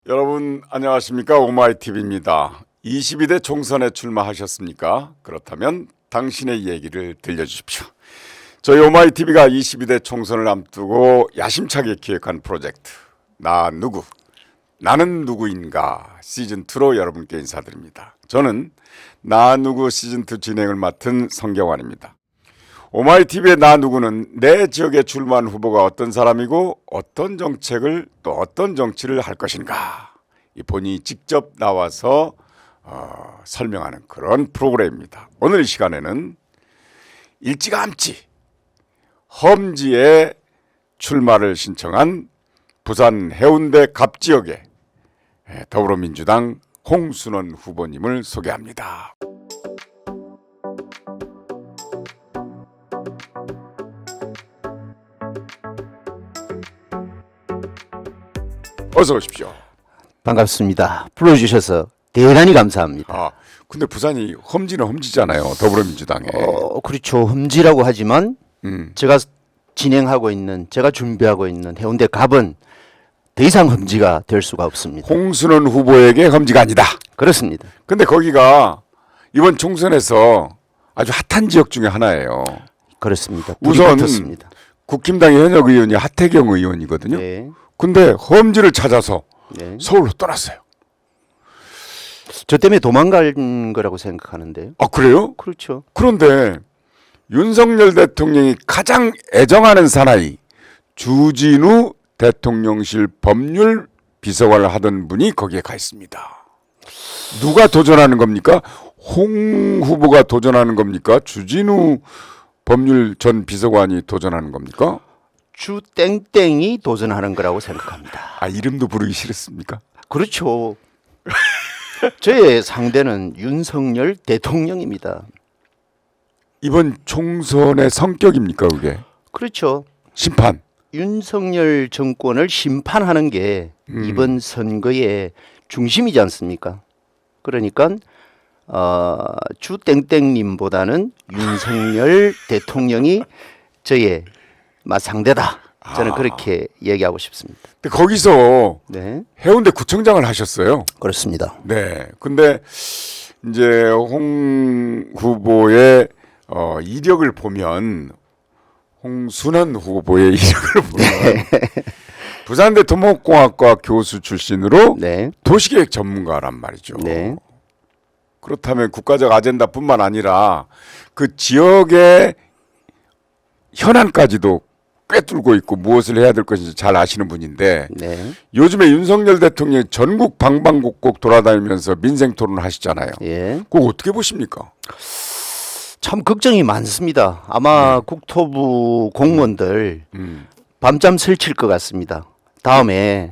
여러분 안녕하십니까? 오마이TV입니다. 22대 총선에 출마하셨습니까? 그렇다면 당신의 얘기를 들려주십시오. 저희 오마이TV가 22대 총선을 앞두고 야심차게 기획한 프로젝트 나 누구? 나는 누구인가? 시즌2로 여러분께 인사드립니다. 저는 나 누구 시즌2 진행을 맡은 성경환입니다. 오마이TV의 나 누구는 내 지역에 출마한 후보가 어떤 사람이고 어떤 정책을 또 어떤 정치를 할 것인가 이 본인이 직접 나와서 설명하는 그런 프로그램입니다. 오늘 이 시간에는 일찌감치 험지에 출마를 신청한 부산 해운대 갑지역의 더불어민주당 홍순원 후보님을 소개합니다. 어서 오십시오. 반갑습니다. 불러주셔서 대단히 감사합니다. 근데 부산이 험지는 험지잖아요. 더불어민주당에. 그렇죠. 험지라고 하지만 제가 제가 준비하고 있는 해운대 갑은 더 이상 험지가 될 수가 없습니다. 홍순원 후보에게 험지가 아니다. 그렇습니다. 근데 거기가 이번 총선에서 아주 핫한 지역 중에 하나예요. 그렇습니다. 우선 붙었습니다. 국힘당의 현역 의원이 하태경 의원이거든요. 네. 근데 험지를 찾아서 네. 서울로 떠났어요. 저 때문에 도망간 거라고 생각하는데요. 아, 그래요? 그렇죠. 그런데 윤석열 대통령이 가장 애정하는 사나이 주진우 대통령실 법률 비서관을 하던 분이 거기에 가 있습니다. 누가 도전하는 겁니까? 홍 후보가 도전하는 겁니까? 주진우 법률 전 비서관이 도전하는 겁니까? 주 땡땡이 도전하는 거라고 생각합니다. 아, 이름도 부르기 싫었습니까? 그렇죠. 저의 상대는 윤석열 대통령입니다. 이번 총선의 성격입니까, 그게? 그렇죠. 심판. 윤석열 정권을 심판하는 게 이번 선거의 중심이지 않습니까? 그러니까 주 땡땡님보다는 윤석열 대통령이 저의 상대다. 저는 그렇게 얘기하고 싶습니다. 근데 거기서 네, 해운대 구청장을 하셨어요. 그렇습니다. 네. 근데 이제 홍 후보의 이력을 보면 홍순원 후보의 이력을 보면 부산대 토목공학과 교수 출신으로 네, 도시계획 전문가란 말이죠. 네, 그렇다면 국가적 아젠다뿐만 아니라 그 지역의 현안까지도 꿰뚫고 있고 무엇을 해야 될 것인지 잘 아시는 분인데 네, 요즘에 윤석열 대통령이 전국 방방곡곡 돌아다니면서 민생 토론을 하시잖아요. 예. 그거 어떻게 보십니까? 참 걱정이 많습니다. 아마 국토부 공무원들 밤잠 설칠 것 같습니다. 다음에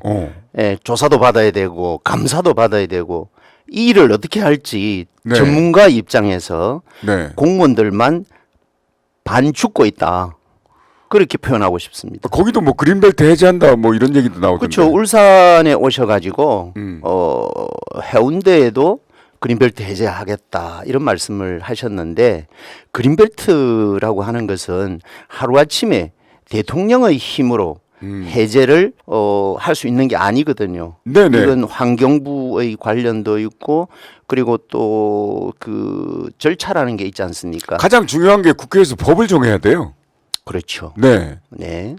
조사도 받아야 되고 감사도 받아야 되고 이 일을 어떻게 할지 네. 전문가 입장에서 네. 공무원들만 반 죽고 있다. 그렇게 표현하고 싶습니다. 거기도 뭐 그린벨트 해제한다 뭐 이런 얘기도 나오던데. 그렇죠. 울산에 오셔가지고 해운대에도 그린벨트 해제하겠다 이런 말씀을 하셨는데 그린벨트라고 하는 것은 하루아침에 대통령의 힘으로 해제를 할 수 있는 게 아니거든요. 네네. 이건 환경부의 관련도 있고 그리고 또 그 절차라는 게 있지 않습니까? 가장 중요한 게 국회에서 법을 정해야 돼요. 그렇죠. 네. 네.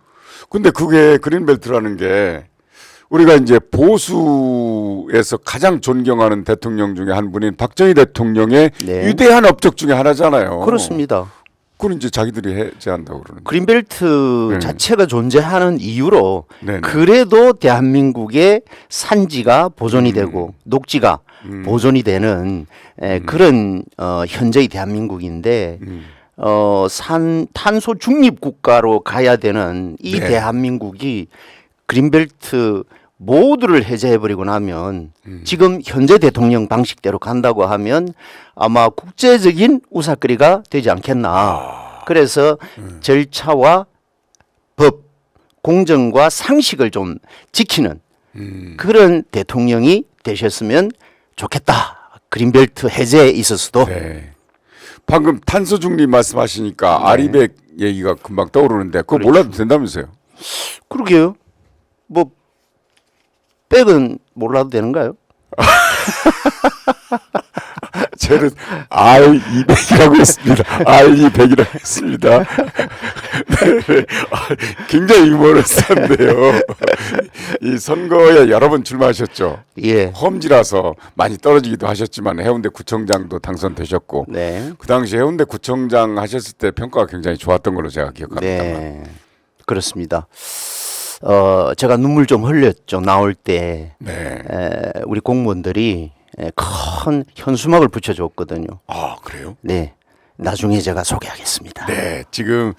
근데 그게 그린벨트라는 게 우리가 이제 보수에서 가장 존경하는 대통령 중에 한 분인 박정희 대통령의 네. 위대한 업적 중에 하나잖아요. 그렇습니다. 그걸 이제 자기들이 해제한다고 그러는데. 그린벨트 자체가 존재하는 이유로 네네. 그래도 대한민국의 산지가 보존이 되고 녹지가 보존이 되는 그런 현재의 대한민국인데 탄소 중립 국가로 가야 되는 이 네. 대한민국이 그린벨트 모두를 해제해버리고 나면 지금 현재 대통령 방식대로 간다고 하면 아마 국제적인 우사거리가 되지 않겠나. 그래서 절차와 법, 공정과 상식을 좀 지키는 그런 대통령이 되셨으면 좋겠다. 그린벨트 해제에 있어서도. 네. 방금 탄소 중립 말씀하시니까 네. 아리백 얘기가 금방 떠오르는데 그거 그렇죠. 몰라도 된다면서요? 그러게요. 뭐 백은 몰라도 되는가요? 저는 R200이라고 했습니다. R200이라고 했습니다. 네. 굉장히 유머러스한데요. 이 선거에 여러 번 출마하셨죠. 예. 험지라서 많이 떨어지기도 하셨지만 해운대 구청장도 당선되셨고 네. 그 당시 해운대 구청장 하셨을 때 평가가 굉장히 좋았던 걸로 제가 기억합니다. 네. 그렇습니다. 제가 눈물 좀 흘렸죠. 나올 때. 네. 우리 공무원들이 큰 현수막을 붙여줬거든요. 아, 그래요? 네. 나중에 제가 소개하겠습니다. 네. 지금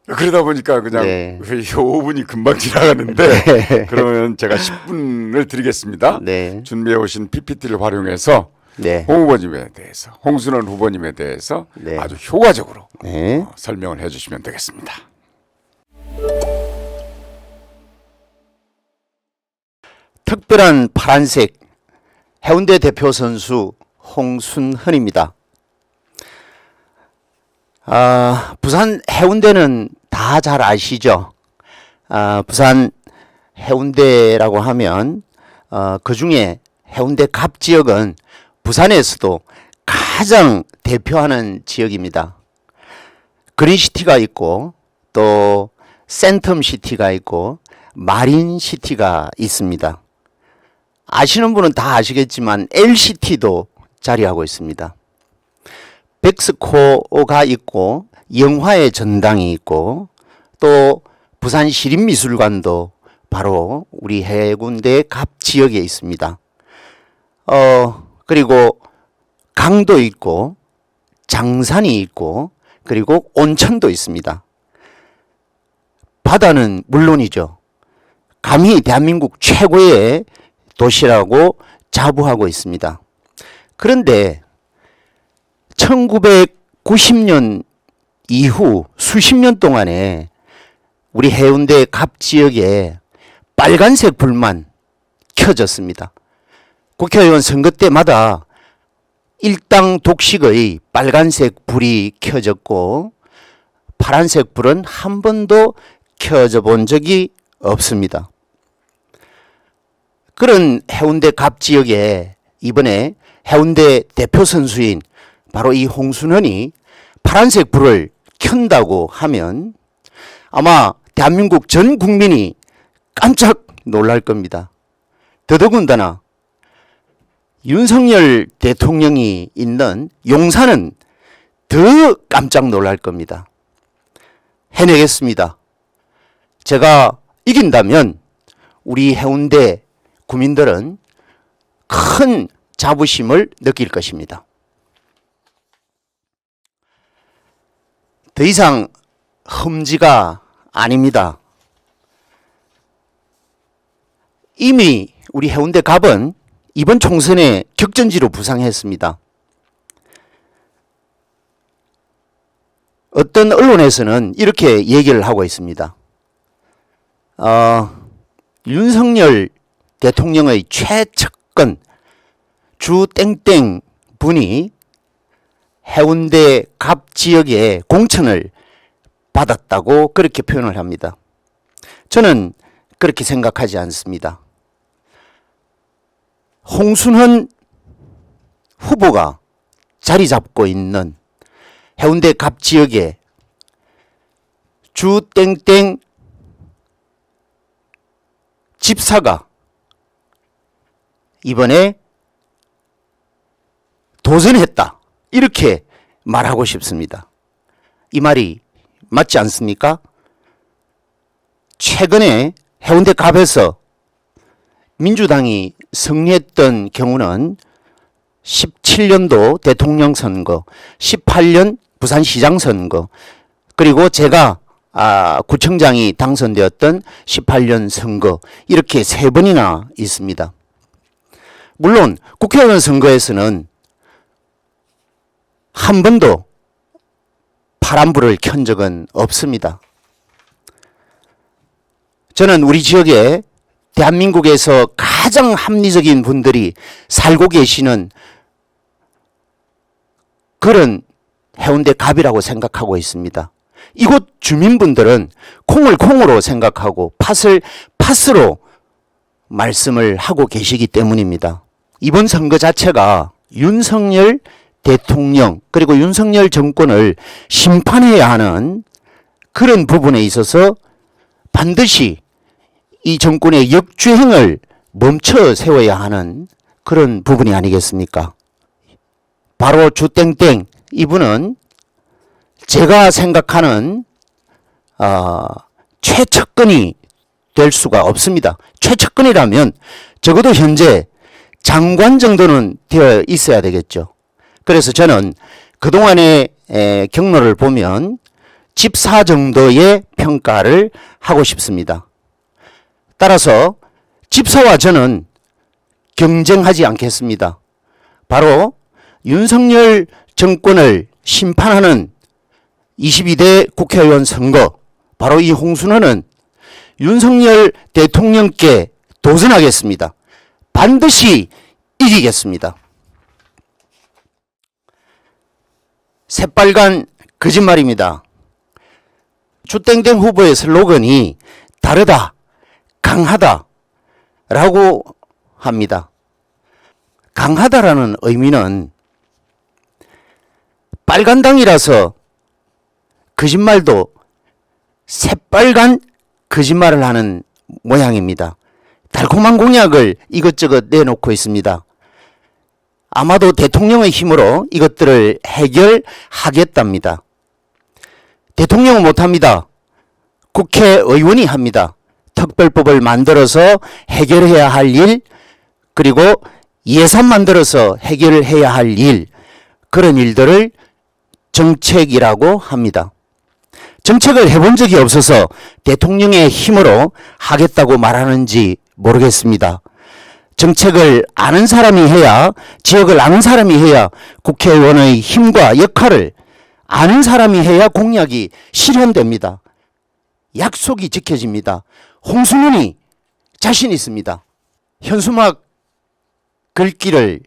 그러다 보니까 그냥 네. 5분이 금방 지나가는데 그러면 제가 10분을 드리겠습니다. 네. 준비해 오신 PPT를 활용해서 네. 홍 후보님에 대해서 홍순원 후보님에 대해서 네. 아주 효과적으로 네. 설명을 해주시면 되겠습니다. 특별한 파란색 해운대 대표 선수 홍순헌입니다. 부산 해운대는 다 잘 아시죠? 부산 해운대라고 하면 그 중에 해운대 갑 지역은 부산에서도 가장 대표하는 지역입니다. 그린시티가 있고 또 센텀시티가 있고 마린시티가 있습니다. 아시는 분은 다 아시겠지만 LCT도 자리하고 있습니다. 백스코가 있고 영화의 전당이 있고 또 부산 시립미술관도 바로 우리 해운대 갑 지역에 있습니다. 그리고 강도 있고 장산이 있고 그리고 온천도 있습니다. 바다는 물론이죠. 감히 대한민국 최고의 도시라고 자부하고 있습니다. 그런데 1990년 이후 수십 년 동안에 우리 해운대 갑 지역에 빨간색 불만 켜졌습니다. 국회의원 선거 때마다 일당 독식의 빨간색 불이 켜졌고 파란색 불은 한 번도 켜져 본 적이 없습니다. 그런 해운대 갑 지역에 이번에 해운대 대표 선수인 바로 이 홍순헌이 파란색 불을 켠다고 하면 아마 대한민국 전 국민이 깜짝 놀랄 겁니다. 더더군다나 윤석열 대통령이 있는 용산은 더 깜짝 놀랄 겁니다. 해내겠습니다. 제가 이긴다면 우리 해운대 구민들은 큰 자부심을 느낄 것입니다. 더 이상 험지가 아닙니다. 이미 우리 해운대 갑은 이번 총선에 격전지로 부상했습니다. 어떤 언론에서는 이렇게 얘기를 하고 있습니다. 윤석열 대통령의 최측근 주 땡땡 분이 해운대 갑 지역에 공천을 받았다고 그렇게 표현을 합니다. 저는 그렇게 생각하지 않습니다. 홍순헌 후보가 자리 잡고 있는 해운대 갑 지역에 주 땡땡 집사가 이번에 도전했다. 이렇게 말하고 싶습니다. 이 말이 맞지 않습니까? 최근에 해운대 갑에서 민주당이 승리했던 경우는 17년도 대통령 선거, 18년 부산시장 선거, 그리고 제가 구청장이 당선되었던 18년 선거, 이렇게 3번이나 있습니다. 물론 국회의원 선거에서는 한 번도 파란불을 켠 적은 없습니다. 저는 우리 지역에 대한민국에서 가장 합리적인 분들이 살고 계시는 그런 해운대 갑이라고 생각하고 있습니다. 이곳 주민분들은 콩을 콩으로 생각하고 팥을 팥으로 말씀을 하고 계시기 때문입니다. 이번 선거 자체가 윤석열 대통령 그리고 윤석열 정권을 심판해야 하는 그런 부분에 있어서 반드시 이 정권의 역주행을 멈춰 세워야 하는 그런 부분이 아니겠습니까? 바로 주땡땡 이분은 제가 생각하는 최측근이 될 수가 없습니다. 최측근이라면 적어도 현재 장관 정도는 되어 있어야 되겠죠. 그래서 저는 그동안의 경로를 보면 집사 정도의 평가를 하고 싶습니다. 따라서 집사와 저는 경쟁하지 않겠습니다. 바로 윤석열 정권을 심판하는 22대 국회의원 선거, 바로 이 홍순호는 윤석열 대통령께 도전하겠습니다. 반드시 이기겠습니다. 새빨간 거짓말입니다. 주땡땡 후보의 슬로건이 다르다, 강하다 라고 합니다. 강하다라는 의미는 빨간당이라서 거짓말도 새빨간 거짓말을 하는 모양입니다. 달콤한 공약을 이것저것 내놓고 있습니다. 아마도 대통령의 힘으로 이것들을 해결하겠답니다. 대통령은 못합니다. 국회의원이 합니다. 특별법을 만들어서 해결해야 할 일, 그리고 예산 만들어서 해결해야 할 일, 그런 일들을 정책이라고 합니다. 정책을 해본 적이 없어서 대통령의 힘으로 하겠다고 말하는지 모르겠습니다. 정책을 아는 사람이 해야, 지역을 아는 사람이 해야 국회의원의 힘과 역할을 아는 사람이 해야 공약이 실현됩니다. 약속이 지켜집니다. 홍순원이 자신 있습니다. 현수막 글귀를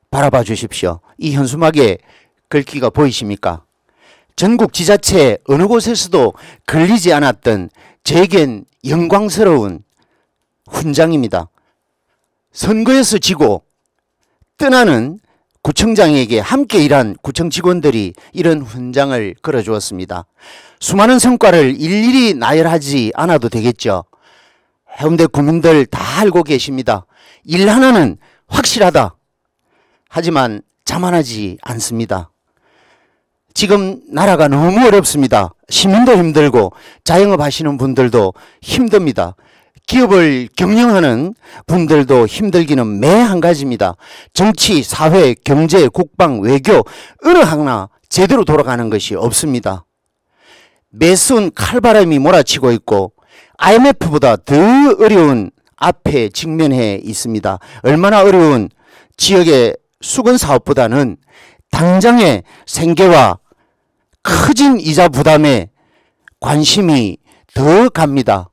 바라봐 주십시오. 이 현수막에 글귀가 보이십니까? 전국 지자체 어느 곳에서도 걸리지 않았던 제겐 영광스러운 훈장입니다. 선거에서 지고 떠나는 구청장에게 함께 일한 구청 직원들이 이런 훈장을 걸어주었습니다. 수많은 성과를 일일이 나열하지 않아도 되겠죠. 해운대 구민들 다 알고 계십니다. 일 하나는 확실하다. 하지만 자만하지 않습니다. 지금 나라가 너무 어렵습니다. 시민도 힘들고 자영업 하시는 분들도 힘듭니다. 기업을 경영하는 분들도 힘들기는 매 한 가지입니다. 정치, 사회, 경제, 국방, 외교 어느 하나 제대로 돌아가는 것이 없습니다. 매순 칼바람이 몰아치고 있고 IMF보다 더 어려운 앞에 직면해 있습니다. 얼마나 어려운 지역의 수건 사업보다는 당장의 생계와 커진 이자 부담에 관심이 더 갑니다.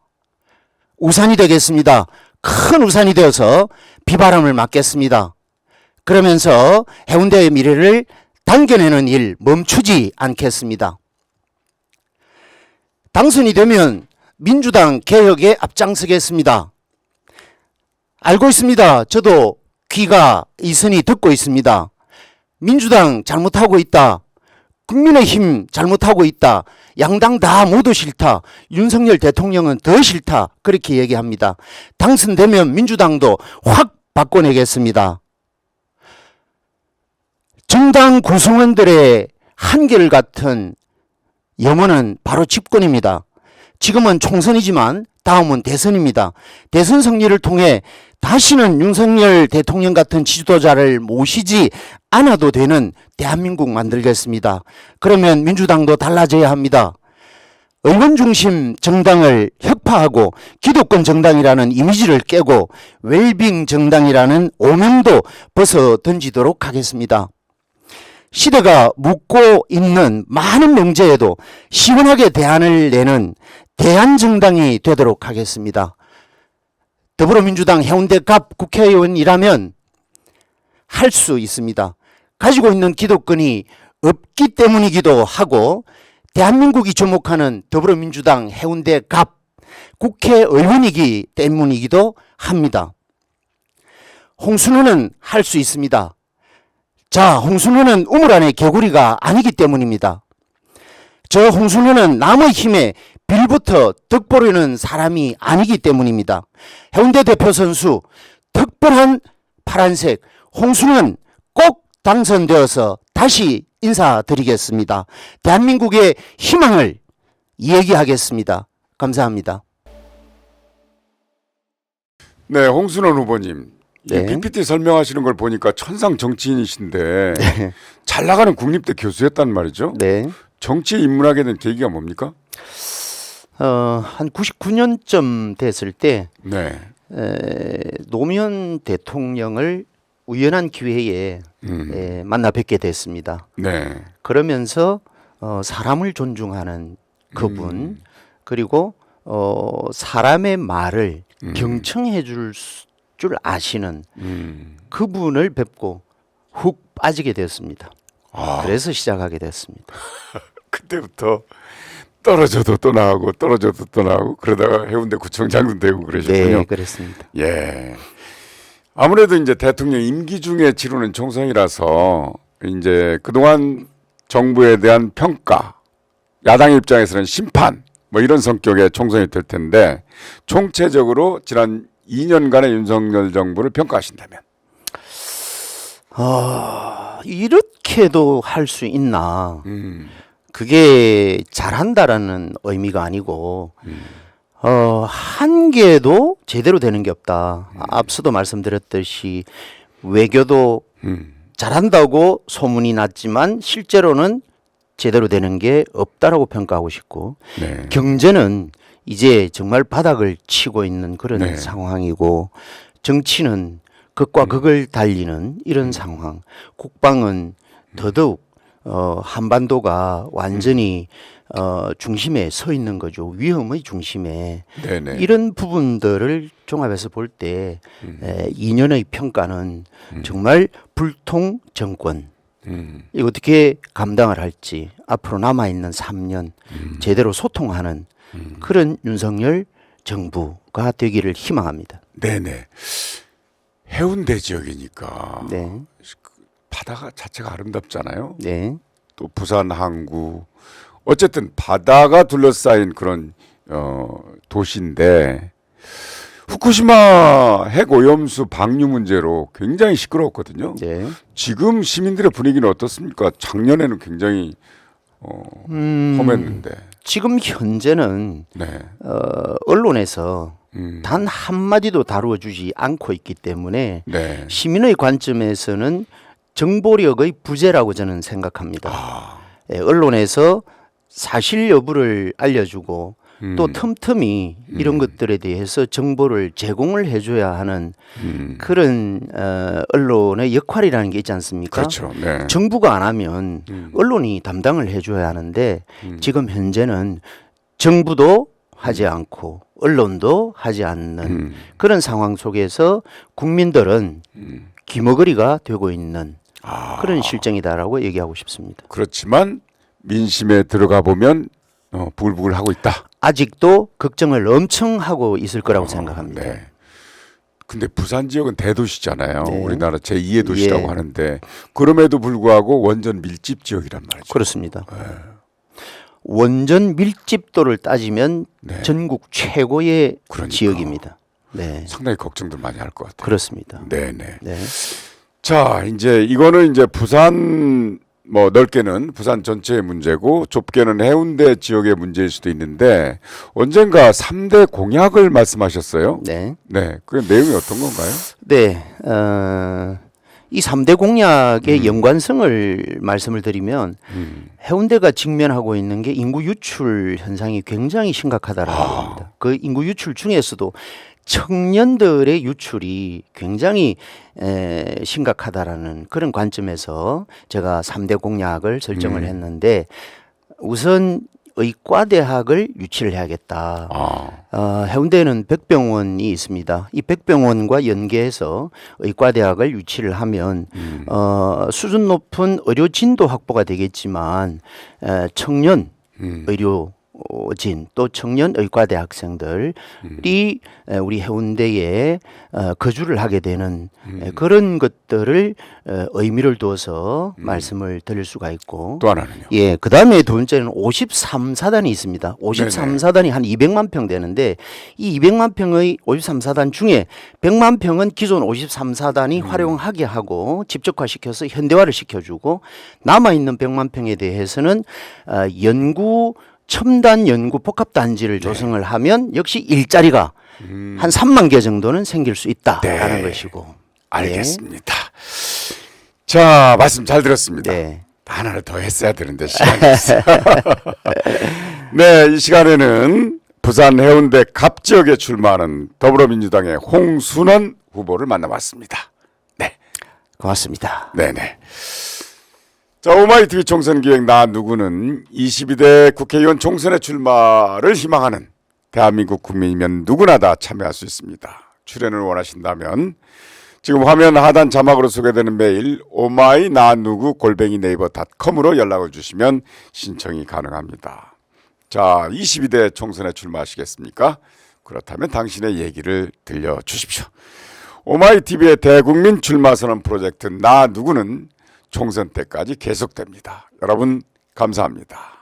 우산이 되겠습니다. 큰 우산이 되어서 비바람을 막겠습니다. 그러면서 해운대의 미래를 당겨내는 일 멈추지 않겠습니다. 당선이 되면 민주당 개혁에 앞장서겠습니다. 알고 있습니다. 저도 귀가 이선이 듣고 있습니다. 민주당 잘못하고 있다. 국민의힘 잘못하고 있다. 양당 다 모두 싫다. 윤석열 대통령은 더 싫다. 그렇게 얘기합니다. 당선되면 민주당도 확 바꿔내겠습니다. 정당 구성원들의 한결같은 염원은 바로 집권입니다. 지금은 총선이지만 다음은 대선입니다. 대선 승리를 통해 다시는 윤석열 대통령 같은 지도자를 모시지 않아도 되는 대한민국 만들겠습니다. 그러면 민주당도 달라져야 합니다. 의원 중심 정당을 혁파하고 기득권 정당이라는 이미지를 깨고 웰빙 정당이라는 오명도 벗어 던지도록 하겠습니다. 시대가 묻고 있는 많은 명제에도 시원하게 대안을 내는 대안정당이 되도록 하겠습니다. 더불어민주당 해운대갑 국회의원이라면 할 수 있습니다. 가지고 있는 기득권이 없기 때문이기도 하고 대한민국이 주목하는 더불어민주당 해운대갑 국회의원이기 때문이기도 합니다. 홍순호는 할 수 있습니다. 자, 홍순호는 우물 안의 개구리가 아니기 때문입니다. 저 홍순호는 남의 힘에 빌부터 덕 보려는 사람이 아니기 때문입니다. 해운대 대표 선수 특별한 파란색 홍순호는 꼭 당선되어서 다시 인사드리겠습니다. 대한민국의 희망을 얘기하겠습니다. 감사합니다. 네, 홍순원 후보님. 네. PPT 설명하시는 걸 보니까 천상 정치인이신데 잘 나가는 국립대 교수였단 말이죠. 네. 정치에 입문하게 된 계기가 뭡니까? 한 99년쯤 됐을 때 네. 노무현 대통령을 우연한 기회에 만나 뵙게 됐습니다. 네. 그러면서 사람을 존중하는 그분 그리고 사람의 말을 경청해 줄 아시는 그분을 뵙고 훅 빠지게 되었습니다. 그래서 시작하게 됐습니다. 그때부터 떨어져도 또 나가고 떨어져도 또 나가고 그러다가 해운대 구청장도 되고 그러셨군요. 네, 그렇습니다. 예. 아무래도 이제 대통령 임기 중에 치르는 총선이라서 이제 그동안 정부에 대한 평가, 야당 입장에서는 심판 뭐 이런 성격의 총선이 될 텐데 총체적으로 지난 2년간의 윤석열 정부를 평가하신다면 이렇게도 할 수 있나? 그게 잘한다라는 의미가 아니고 한 개도 제대로 되는 게 없다. 앞서도 말씀드렸듯이 외교도 잘한다고 소문이 났지만 실제로는 제대로 되는 게 없다라고 평가하고 싶고 네. 경제는 이제 정말 바닥을 치고 있는 그런 네. 상황이고 정치는 극과 극을 달리는 이런 상황, 국방은 더더욱 한반도가 완전히 중심에 서 있는 거죠. 위험의 중심에. 네네. 이런 부분들을 종합해서 볼 때 2년의 평가는 정말 불통 정권 이거 어떻게 감당을 할지 앞으로 남아있는 3년 제대로 소통하는 그런 윤석열 정부가 되기를 희망합니다. 네네. 해운대 지역이니까 네. 바다가 자체가 아름답잖아요. 네. 또 부산 항구 어쨌든 바다가 둘러싸인 그런 도시인데 후쿠시마 핵 오염수 방류 문제로 굉장히 시끄러웠거든요. 네. 지금 시민들의 분위기는 어떻습니까? 작년에는 굉장히 험했는데. 지금 현재는 네. 언론에서 단 한마디도 다루어주지 않고 있기 때문에 네. 시민의 관점에서는 정보력의 부재라고 저는 생각합니다. 예, 언론에서 사실 여부를 알려주고 또 틈틈이 이런 것들에 대해서 정보를 제공을 해줘야 하는 그런 언론의 역할이라는 게 있지 않습니까? 그렇죠. 네. 정부가 안 하면 언론이 담당을 해줘야 하는데 지금 현재는 정부도 하지 않고 언론도 하지 않는 그런 상황 속에서 국민들은 귀머거리가 되고 있는 그런 실정이다라고 얘기하고 싶습니다. 그렇지만 민심에 들어가 보면 부글부글 하고 있다. 아직도 걱정을 엄청 하고 있을 거라고 생각합니다. 네. 근데 부산 지역은 대도시잖아요. 네. 우리나라 제2의 도시라고 예. 하는데 그럼에도 불구하고 원전 밀집 지역이란 말이죠. 그렇습니다. 원전 밀집도를 따지면 네. 전국 최고의 그러니까. 지역입니다. 네, 상당히 걱정도 많이 할 것 같아요. 그렇습니다. 네네. 네. 자, 이제 이거는 이제 부산 뭐 넓게는 부산 전체의 문제고 좁게는 해운대 지역의 문제일 수도 있는데 언젠가 3대 공약을 말씀하셨어요. 네. 네. 그 내용이 어떤 건가요? 네. 이 3대 공약의 연관성을 말씀을 드리면 해운대가 직면하고 있는 게 인구 유출 현상이 굉장히 심각하다라는 겁니다. 그 인구 유출 중에서도 청년들의 유출이 굉장히 심각하다라는 그런 관점에서 제가 3대 공약을 설정을 했는데 우선 의과대학을 유치를 해야겠다. 해운대에는 백병원이 있습니다. 이 백병원과 연계해서 의과대학을 유치를 하면 수준 높은 의료 진도 확보가 되겠지만 청년 의료 또 청년 의과대 학생들이 우리 해운대에 거주를 하게 되는 그런 것들을 의미를 두어서 말씀을 드릴 수가 있고 또 하나는요. 예, 그다음에 두 번째는 53사단이 있습니다. 53사단이 한 200만 평 되는데 이 200만 평의 53사단 중에 100만 평은 기존 53사단이 활용하게 하고 집적화시켜서 현대화를 시켜주고 남아있는 100만 평에 대해서는 첨단 연구 복합단지를 조성을 하면 역시 일자리가 한 3만 개 정도는 생길 수 있다라는 것이고. 알겠습니다. 자, 말씀 잘 들었습니다. 네. 하나를 더 했어야 되는데 시간이 없어요. 네, 이 시간에는 부산 해운대 갑 지역에 출마하는 더불어민주당의 홍순원 후보를 만나봤습니다. 네, 고맙습니다. 네네. 자, 오마이TV 총선기획 나 누구는 22대 국회의원 총선에 출마를 희망하는 대한민국 국민이면 누구나 다 참여할 수 있습니다. 출연을 원하신다면 지금 화면 하단 자막으로 소개되는 메일 omainanugu@naver.com으로 연락을 주시면 신청이 가능합니다. 자, 22대 총선에 출마하시겠습니까? 그렇다면 당신의 얘기를 들려주십시오. 오마이TV의 대국민 출마 선언 프로젝트 나 누구는 총선 때까지 계속됩니다. 여러분 감사합니다.